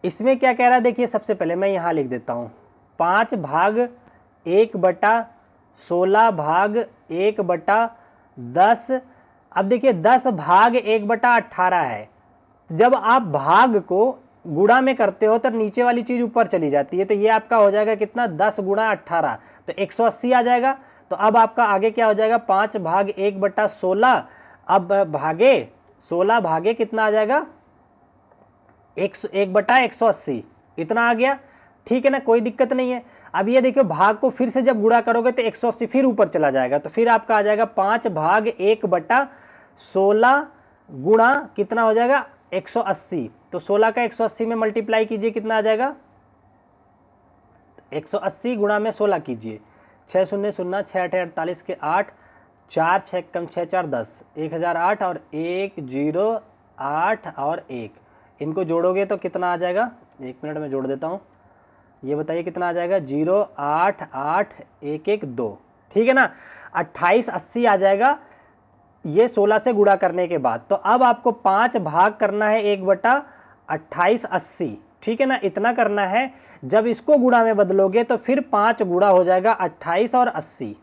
इसमें क्या कह रहा है, देखिए सबसे पहले मैं यहाँ लिख देता हूँ 5 भाग 1/16 भाग 1/10। अब देखिए 10 भाग 1/18 है। जब आप भाग को गुणा में करते हो तो नीचे वाली चीज ऊपर चली जाती है, तो ये आपका हो जाएगा कितना, 10 गुणा 18, तो 180 आ जाएगा। तो अब आपका आगे क्या हो जाएगा, 5 भाग 1/16, अब भागे 16 भागे कितना आ जाएगा, 1/180, इतना आ गया, ठीक है ना, कोई दिक्कत नहीं है। अब ये देखियो भाग को फिर से जब गुणा करोगे तो 180 फिर ऊपर चला जाएगा, तो फिर आपका आ जाएगा 5 भाग 1/16 गुणा कितना हो जाएगा 180। तो 16 का 180 में मल्टीप्लाई कीजिए, कितना आ जाएगा 180 गुणा में 16 कीजिए, 6 शून्य 0 6 8 48 के 8, 4 6 कम 6 4 10, 1008 और 108 और 1, इनको जोड़ोगे तो कितना आ जाएगा, 1 मिनट में जोड़ देता हूँ। ये बताइए कितना आ जाएगा, 0 8 8 1 1 2, ठीक है ना। 2880 आ जाएगा ये 16 से गुणा करने के बाद। तो अब आपको 5 भाग करना है 1/2880, ठीक है ना, इतना करना है। जब इसको गुणा में बदलोगे तो फिर 5 गुणा हो जाएगा 28 और 80,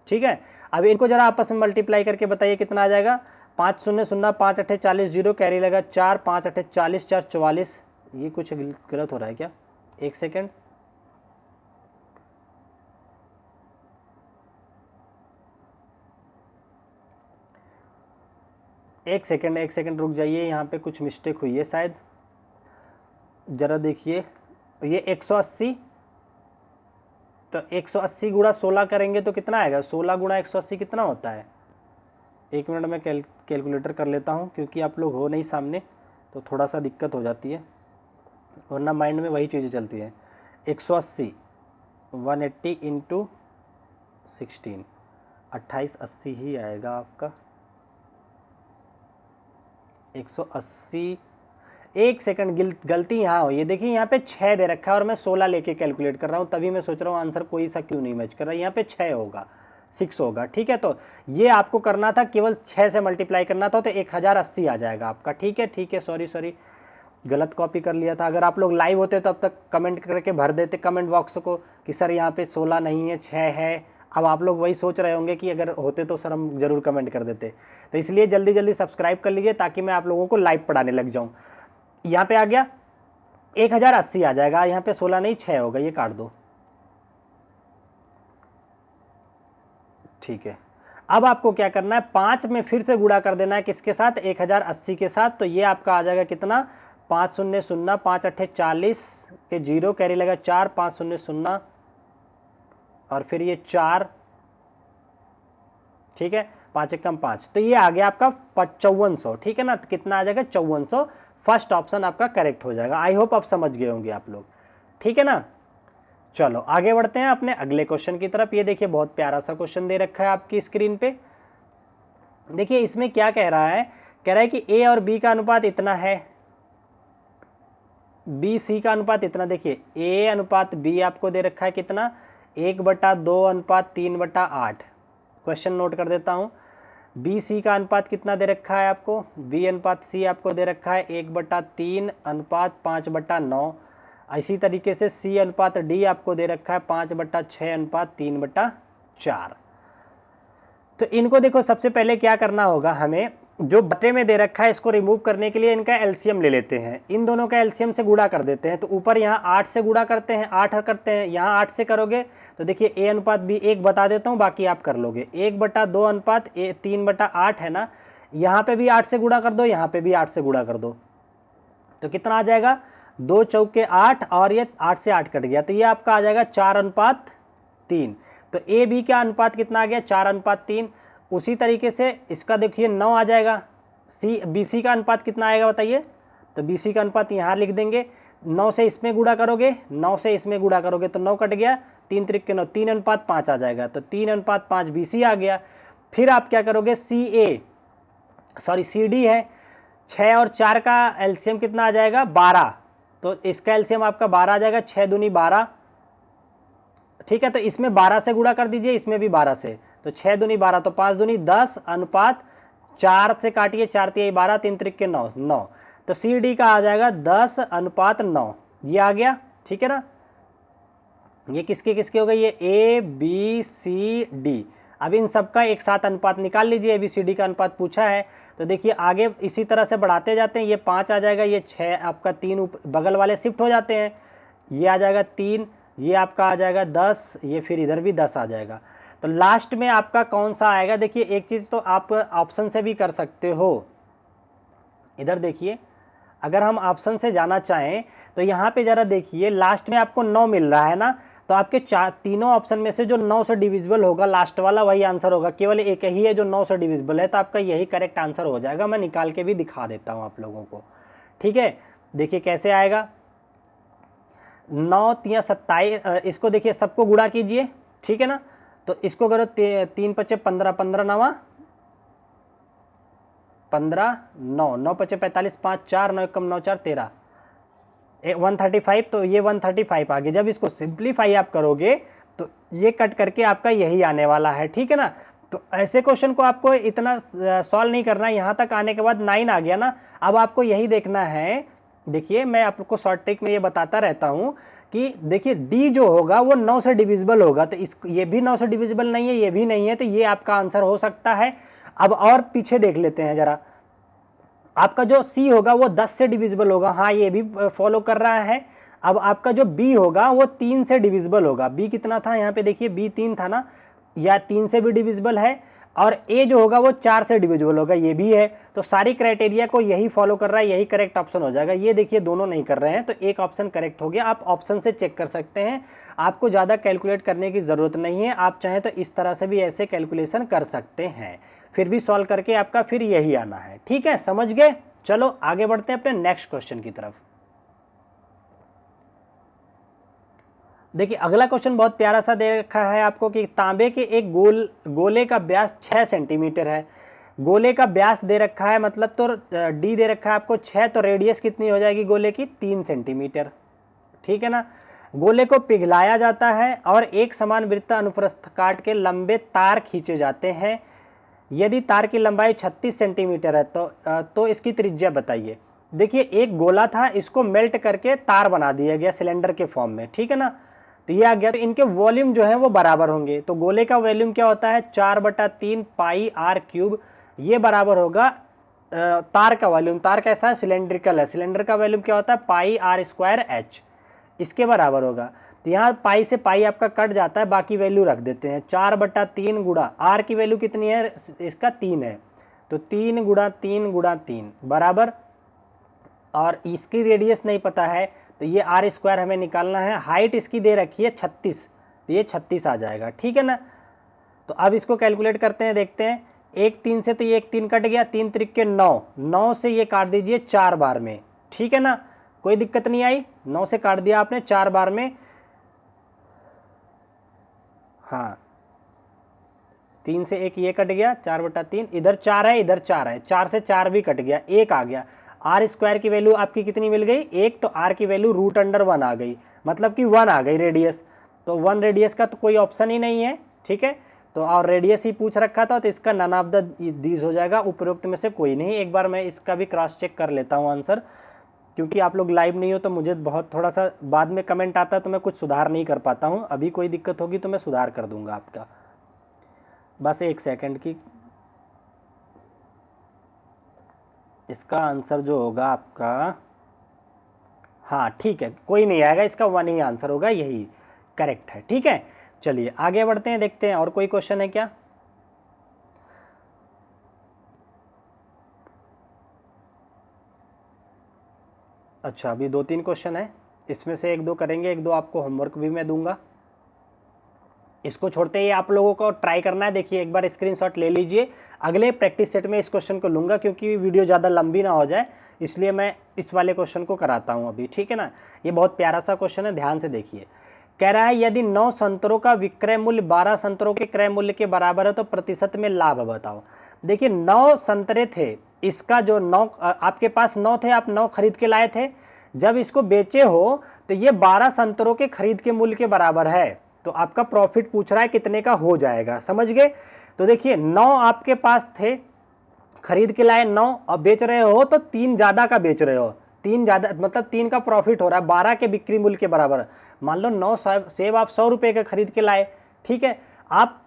ठीक है। अब इनको जरा आपस में मल्टीप्लाई करके बताइए कितना आ जाएगा, 5 शून्य 0 5 8 40 0 कैरी लगा 4 5 8 40 4 44। ये कुछ गलत हो रहा है क्या, एक सेकेंड, एक सेकंड रुक जाइए, यहाँ पे कुछ मिस्टेक हुई है शायद, जरा देखिए। ये 180, तो 180 गुणा 16 करेंगे तो कितना आएगा, 16 गुणा 180 कितना होता है, एक मिनट में कैलकुलेटर कर लेता हूँ, क्योंकि आप लोग हो नहीं सामने तो थोड़ा सा दिक्कत हो जाती है, वरना माइंड में वही चीज़ें चलती हैं। 180 180 इंटू 16, 2880 ही आएगा आपका 180। एक सेकंड गलती यहाँ हो, ये देखिए यहाँ पे 6 दे रखा है और मैं 16 लेके कैलकुलेट कर रहा हूँ, तभी मैं सोच रहा हूँ आंसर कोई सा क्यों नहीं मैच कर रहा है। यहाँ पे 6 होगा, 6 होगा, ठीक है। तो ये आपको करना था, केवल 6 से मल्टीप्लाई करना था, तो 1080 आ जाएगा आपका, ठीक है। सॉरी गलत कॉपी कर लिया था। अगर आप लोग लाइव होते तो अब तक कमेंट करके भर देते कमेंट बॉक्स को कि सर यहाँ पे 16 नहीं है 6 है। अब आप लोग वही सोच रहे होंगे कि अगर होते तो सर हम जरूर कमेंट कर देते, तो इसलिए जल्दी जल्दी सब्सक्राइब कर लीजिए ताकि मैं आप लोगों को लाइव पढ़ाने लग जाऊं। यहाँ पे आ गया 1080 आ जाएगा, यहाँ पे 16 नहीं 6 होगा, ये काट दो, ठीक है। अब आपको क्या करना है, 5 में फिर से गुणा कर देना है, किसके साथ, 1080 के साथ। तो ये आपका आ जाएगा कितना, 5 शून्य 0 5 8 40 के 0 कैरी लगा 4 5 शून्य 0 और फिर ये 4 ठीक है, 5 एकम 5, तो ये आ गया आपका 5400, ठीक है ना। तो कितना आ जाएगा 5400, फर्स्ट ऑप्शन आपका करेक्ट हो जाएगा। आई होप आप समझ गए होंगे आप लोग, ठीक है ना। चलो आगे बढ़ते हैं अपने अगले क्वेश्चन की तरफ। ये देखिए बहुत प्यारा सा क्वेश्चन दे रखा है आपकी स्क्रीन पे। देखिए इसमें क्या कह रहा है, कह रहा है कि ए और बी का अनुपात इतना है, बी सी का अनुपात इतना। देखिए ए अनुपात बी आपको दे रखा है कितना, 1/2 अनुपात 3/8। क्वेश्चन नोट कर देता हूँ। बी सी का अनुपात कितना दे रखा है आपको, बी अनुपात सी आपको दे रखा है 1/3 अनुपात 5/9। इसी तरीके से सी अनुपात डी आपको दे रखा है 5/6 अनुपात 3/4। तो इनको देखो सबसे पहले क्या करना होगा, हमें जो बटे में दे रखा है इसको रिमूव करने के लिए इनका एलसीएम ले लेते हैं। इन दोनों का एलसीएम से गुणा कर देते हैं। तो ऊपर यहाँ 8 से गुणा करते हैं, 8 करते हैं, यहाँ 8 से करोगे तो देखिए ए अनुपात बी, एक बता देता हूँ बाकी आप कर लोगे, 1/2 अनुपात 3/8 है ना। यहाँ पे भी 8 से गुणा कर दो, यहाँ पे भी 8 से गुणा कर दो, तो कितना आ जाएगा 2 चौके 8 और ये 8 से 8 कट गया, तो ये आपका आ जाएगा 4/3। तो ए बी का अनुपात कितना आ गया 4/3। उसी तरीके से इसका देखिए 9 आ जाएगा। सी बी सी का अनुपात कितना आएगा बताइए, तो बी सी का अनुपात यहाँ लिख देंगे, 9 से इसमें गुणा करोगे, 9 से इसमें गुणा करोगे तो 9 कट गया, 3 त्रिक के 9, 3/5 आ जाएगा। तो 3/5 बी सी आ गया। फिर आप क्या करोगे, सी डी है, 6 और 4 का एलसीएम कितना आ जाएगा 12, तो इसका एलसीएम आपका 12 आ जाएगा, 6 दूनी 12, ठीक है। तो इसमें 12 से गुणा कर दीजिए, इसमें भी 12 से, तो 6 दूनी 12, तो 5 दूनी 10 अनुपात 4 से काटिए, 4 तिहाई 12, 3 त्रिक के 9, 9। तो सी डी का आ जाएगा 10/9, ये आ गया, ठीक है ना। ये किसके किसके हो गए, ये ए बी सी डी। अब इन सबका एक साथ अनुपात निकाल लीजिए, ए बी सी डी का अनुपात पूछा है। तो देखिए आगे इसी तरह से बढ़ाते जाते हैं, ये 5 आ जाएगा, ये 6 आपका 3 बगल वाले शिफ्ट हो जाते हैं, ये आ जाएगा 3, ये आपका आ जाएगा 10, ये फिर इधर भी 10 आ जाएगा। तो लास्ट में आपका कौन सा आएगा, देखिए एक चीज़ तो आप ऑप्शन से भी कर सकते हो। इधर देखिए अगर हम ऑप्शन से जाना चाहें तो यहाँ पे ज़रा देखिए लास्ट में आपको 9 मिल रहा है ना, तो आपके तीनों ऑप्शन में से जो 9 से डिविजिबल होगा लास्ट वाला वही आंसर होगा। केवल एक ही है जो 9 से डिविजिबल है, तो आपका यही करेक्ट आंसर हो जाएगा। मैं निकाल के भी दिखा देता हूँ आप लोगों को, ठीक है। देखिए कैसे आएगा, 9 3 27, इसको देखिए सबको गुणा कीजिए, ठीक है ना। तो इसको करो 3 पचे 15, 15 9 15, 9 9 पचे 45, 5 4 9 कम 9 4 13, 135। तो ये 135 आ गया। जब इसको सिंप्लीफाई आप करोगे तो ये कट करके आपका यही आने वाला है, ठीक है ना। तो ऐसे क्वेश्चन को आपको इतना सॉल्व नहीं करना है। यहाँ तक आने के बाद 9 आ गया ना, अब आपको यही देखना है। देखिए मैं आपको शॉर्ट ट्रिक में ये बताता रहता हूँ कि देखिए डी जो होगा वो 9 से डिविजिबल होगा, तो इस ये भी 9 से डिविजिबल नहीं है, ये भी नहीं है, तो ये आपका आंसर हो सकता है। अब और पीछे देख लेते हैं जरा, आपका जो सी होगा वो 10 से डिविजिबल होगा, हाँ ये भी फॉलो कर रहा है। अब आपका जो बी होगा वो 3 से डिविजिबल होगा। बी कितना था यहाँ पे देखिए, बी 3 था ना, या 3 से भी डिविजिबल है। और ए जो होगा वो 4 से डिविजिबल होगा, ये भी है। तो सारी क्राइटेरिया को यही फॉलो कर रहा है, यही करेक्ट ऑप्शन हो जाएगा। ये देखिए दोनों नहीं कर रहे हैं, तो एक ऑप्शन करेक्ट हो गया। आप ऑप्शन से चेक कर सकते हैं, आपको ज़्यादा कैलकुलेट करने की ज़रूरत नहीं है। आप चाहें तो इस तरह से भी ऐसे कैलकुलेशन कर सकते हैं, फिर भी सॉल्व करके आपका फिर यही आना है, ठीक है, समझ गए। चलो आगे बढ़ते हैं अपने नेक्स्ट क्वेश्चन की तरफ। देखिए अगला क्वेश्चन बहुत प्यारा सा दे रखा है आपको कि तांबे के एक गोले का व्यास 6 सेंटीमीटर है। गोले का व्यास दे रखा है, मतलब तो डी दे रखा है आपको 6, तो रेडियस कितनी हो जाएगी गोले की 3 सेंटीमीटर, ठीक है ना। गोले को पिघलाया जाता है और एक समान वृत्त अनुप्रस्थ काट के लंबे तार खींचे जाते हैं। यदि तार की लंबाई 36 सेंटीमीटर है तो इसकी त्रिज्या बताइए। देखिए एक गोला था, इसको मेल्ट करके तार बना दिया गया सिलेंडर के फॉर्म में, ठीक है ना। तो ये आ गया, तो इनके वॉल्यूम जो है वो बराबर होंगे। तो गोले का वॉल्यूम क्या होता है 4/3 पाई आर क्यूब, ये बराबर होगा तार का वॉल्यूम। तार कैसा है, सिलेंड्रिकल है, सिलेंडर का वॉल्यूम क्या होता है पाई आर स्क्वायर एच, इसके बराबर होगा। तो यहाँ पाई से पाई आपका कट जाता है, बाकी वैल्यू रख देते हैं 4/3 गुणा आर की वैल्यू कितनी है इसका 3 है, तो 3 गुणा 3 गुणा 3 बराबर, और इसकी रेडियस नहीं पता है तो ये आर स्क्वायर हमें निकालना है। हाइट इसकी दे रखी है 36, तो ये 36 आ जाएगा, ठीक है ना। तो अब इसको कैलकुलेट करते हैं, देखते हैं। 1 3 से तो ये 1 3 कट गया, 3 त्रिके 9, 9 से ये काट दीजिए 4 बार में, ठीक है ना, कोई दिक्कत नहीं आई। 9 से काट दिया आपने 4 बार में, हाँ 3 से 1 ये कट गया, 4/3, इधर 4 है इधर 4 है, 4 से 4 भी कट गया, 1 आ गया। आर स्क्वायर की वैल्यू आपकी कितनी मिल गई, 1, तो आर की वैल्यू √1 आ गई, मतलब कि 1 आ गई रेडियस। तो 1 रेडियस का तो कोई ऑप्शन ही नहीं है, ठीक है। तो और रेडियस ही पूछ रखा था, तो इसका नन ऑफ द दीज हो जाएगा, उपरोक्त में से कोई नहीं। एक बार मैं इसका भी क्रॉस चेक कर लेता हूँ आंसर, क्योंकि आप लोग लाइव नहीं हो तो मुझे बहुत थोड़ा सा बाद में कमेंट आता है तो मैं कुछ सुधार नहीं कर पाता हूँ। अभी कोई दिक्कत होगी तो मैं सुधार कर दूंगा आपका, बस 1 सेकंड की। इसका आंसर जो होगा आपका, हाँ ठीक है, कोई नहीं आएगा, इसका 1 ही आंसर होगा, यही करेक्ट है, ठीक है। चलिए आगे बढ़ते हैं, देखते हैं और कोई क्वेश्चन है क्या। अच्छा अभी 2-3 क्वेश्चन है, इसमें से 1-2 करेंगे, 1-2 आपको होमवर्क भी मैं दूंगा। इसको छोड़ते ही आप लोगों को ट्राई करना है, देखिए एक बार स्क्रीनशॉट ले लीजिए। अगले प्रैक्टिस सेट में इस क्वेश्चन को लूंगा, क्योंकि वीडियो ज़्यादा लंबी ना हो जाए, इसलिए मैं इस वाले क्वेश्चन को कराता हूँ अभी, ठीक है ना। ये बहुत प्यारा सा क्वेश्चन है, ध्यान से देखिए। कह रहा है यदि 9 संतरों का विक्रय मूल्य 12 संतरों के क्रय मूल्य के बराबर है तो प्रतिशत में लाभ बताओ। देखिए 9 संतरे थे, इसका जो 9 आपके पास 9 थे, आप 9 खरीद के लाए थे, जब इसको बेचे हो तो ये 12 संतरों के खरीद के मूल्य के बराबर है, तो आपका प्रॉफिट पूछ रहा है कितने का हो जाएगा, समझ गए। तो देखिए 9 आपके पास थे, खरीद के लाए 9, और बेच रहे हो तो 3 ज्यादा का बेच रहे हो, 3 ज्यादा मतलब 3 का प्रॉफिट हो रहा है, 12 के बिक्री मूल्य के बराबर। मान लो 9 सेब आप 100 रुपए के खरीद के लाए, ठीक है, आप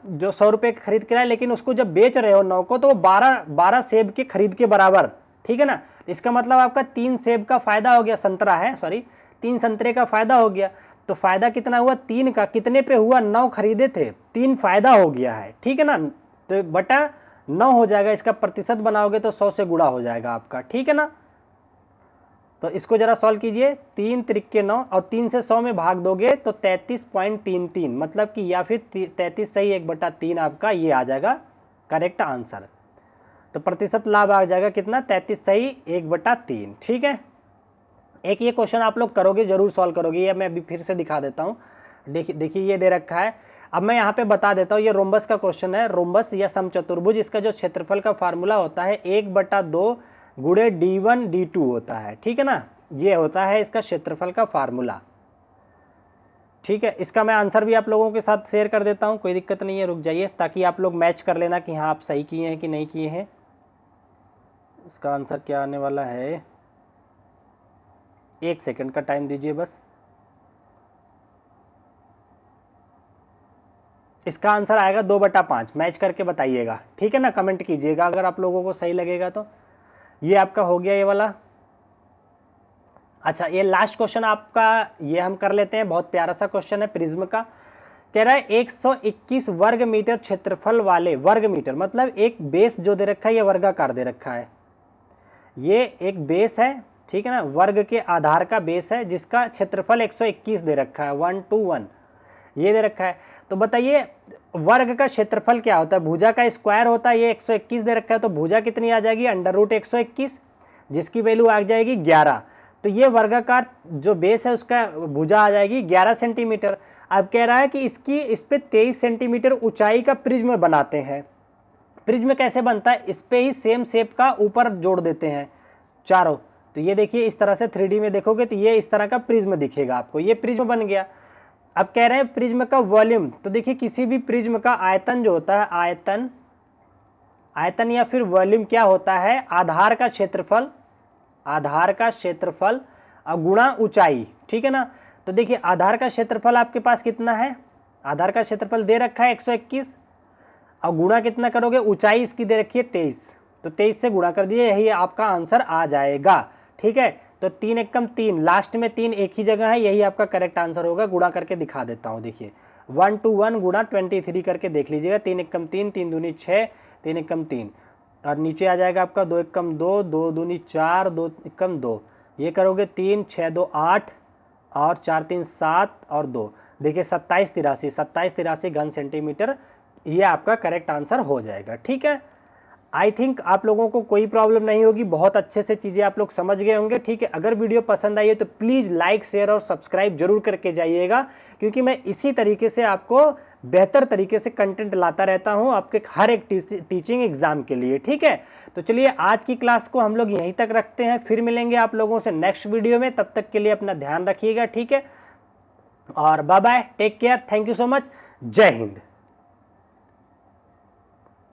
जो 100 रुपए के खरीद के लाए, लेकिन उसको जब बेच रहे हो 9 को, तो वो 12 सेब के खरीद के बराबर, ठीक है ना। इसका मतलब आपका 3 सेब का फायदा हो गया, संतरा है सॉरी, 3 संतरे का फायदा हो गया। तो फायदा कितना हुआ, 3 का, कितने पे हुआ, 9 खरीदे थे, 3 फायदा हो गया है, ठीक है ना। तो बटा 9 हो जाएगा, इसका प्रतिशत बनाओगे तो 100 से गुणा हो जाएगा आपका, ठीक है ना। तो इसको जरा सॉल्व कीजिए, 3 त्रिके 9 और 3 से 100 में भाग दोगे तो 33.33, मतलब कि या फिर 33 सही 1/3 आपका ये आ जाएगा करेक्ट आंसर। तो प्रतिशत लाभ आ जाएगा कितना, 33 सही 1/3, ठीक है। एक ये क्वेश्चन आप लोग करोगे, जरूर सॉल्व करोगे, ये मैं अभी फिर से दिखा देता हूँ। देखिए ये दे रखा है, अब मैं यहाँ पे बता देता हूँ, ये रोम्बस का क्वेश्चन है। रोम्बस या समचतुर्भुज, इसका जो क्षेत्रफल का फार्मूला होता है 1/2 गुणे d1 d2 होता है, ठीक है ना, ये होता है इसका क्षेत्रफल का फार्मूला, ठीक है। इसका मैं आंसर भी आप लोगों के साथ शेयर कर देता हूँ, कोई दिक्कत नहीं है, रुक जाइए, ताकि आप लोग मैच कर लेना कि हाँ आप सही किए हैं कि नहीं किए हैं। इसका आंसर क्या आने वाला है, 1 सेकंड का टाइम दीजिए बस। इसका आंसर आएगा 2/5, मैच करके बताइएगा, ठीक है ना, कमेंट कीजिएगा अगर आप लोगों को सही लगेगा तो। ये आपका हो गया ये वाला। अच्छा ये लास्ट क्वेश्चन आपका, ये हम कर लेते हैं, बहुत प्यारा सा क्वेश्चन है प्रिज्म का। कह रहा है 121 वर्ग मीटर क्षेत्रफल वाले, वर्ग मीटर मतलब एक बेस जो दे रखा है, ये वर्गाकार दे रखा है, ये एक बेस है, ठीक है ना, वर्ग के आधार का बेस है, जिसका क्षेत्रफल 121 दे रखा है, 121 ये दे रखा है। तो बताइए वर्ग का क्षेत्रफल क्या होता है, भुजा का स्क्वायर होता है, ये 121 दे रखा है, तो भुजा कितनी आ जाएगी, √121, जिसकी वैल्यू आ जाएगी 11। तो ये वर्गाकार जो बेस है उसका भुजा आ जाएगी 11 सेंटीमीटर। अब कह रहा है कि इस पे 23 सेंटीमीटर ऊंचाई का प्रिज्म बनाते हैं। प्रिज्म कैसे बनता है, इस पे ही सेम शेप का ऊपर जोड़ देते हैं चारों। तो ये देखिए इस तरह से 3D में देखोगे तो ये इस तरह का प्रिज्म दिखेगा आपको, ये प्रिज्म बन गया। अब कह रहे हैं प्रिज्म का वॉल्यूम, तो देखिए किसी भी प्रिज्म का आयतन जो होता है, आयतन या फिर वॉल्यूम क्या होता है, आधार का क्षेत्रफल गुणा ऊंचाई, ठीक है ना। तो देखिए आधार का क्षेत्रफल आपके पास कितना है, आधार का क्षेत्रफल दे रखा है 121, और गुणा कितना करोगे, ऊंचाई इसकी दे रखी है 23, तो 23 से गुणा कर दिए, यही आपका आंसर आ जाएगा, ठीक है। तो 3 एकम 3, लास्ट में 3 एक ही जगह है, यही आपका करेक्ट आंसर होगा। गुणा करके दिखा देता हूँ, देखिए 1 to 1 गुणा 23 करके देख लीजिएगा, 3 एकम 3, 3 दूनी 6, 3 एकम 3, और नीचे आ जाएगा आपका 2 एकम 2, 2 दूनी 4, 2 एकम 2, ये करोगे 3, 6 2 8, और 4 3 7 और 2, देखिए 27 83 घन सेंटीमीटर ये आपका करेक्ट आंसर हो जाएगा। ठीक है, आई थिंक आप लोगों को कोई प्रॉब्लम नहीं होगी, बहुत अच्छे से चीज़ें आप लोग समझ गए होंगे। ठीक है, अगर वीडियो पसंद आई है तो प्लीज़ लाइक शेयर और सब्सक्राइब जरूर करके जाइएगा, क्योंकि मैं इसी तरीके से आपको बेहतर तरीके से कंटेंट लाता रहता हूं आपके हर एक टीचिंग एग्जाम के लिए। ठीक है, तो चलिए आज की क्लास को हम लोग यहीं तक रखते हैं, फिर मिलेंगे आप लोगों से नेक्स्ट वीडियो में। तब तक के लिए अपना ध्यान रखिएगा। ठीक है, और bye bye, take care, thank you so much, जय हिंद।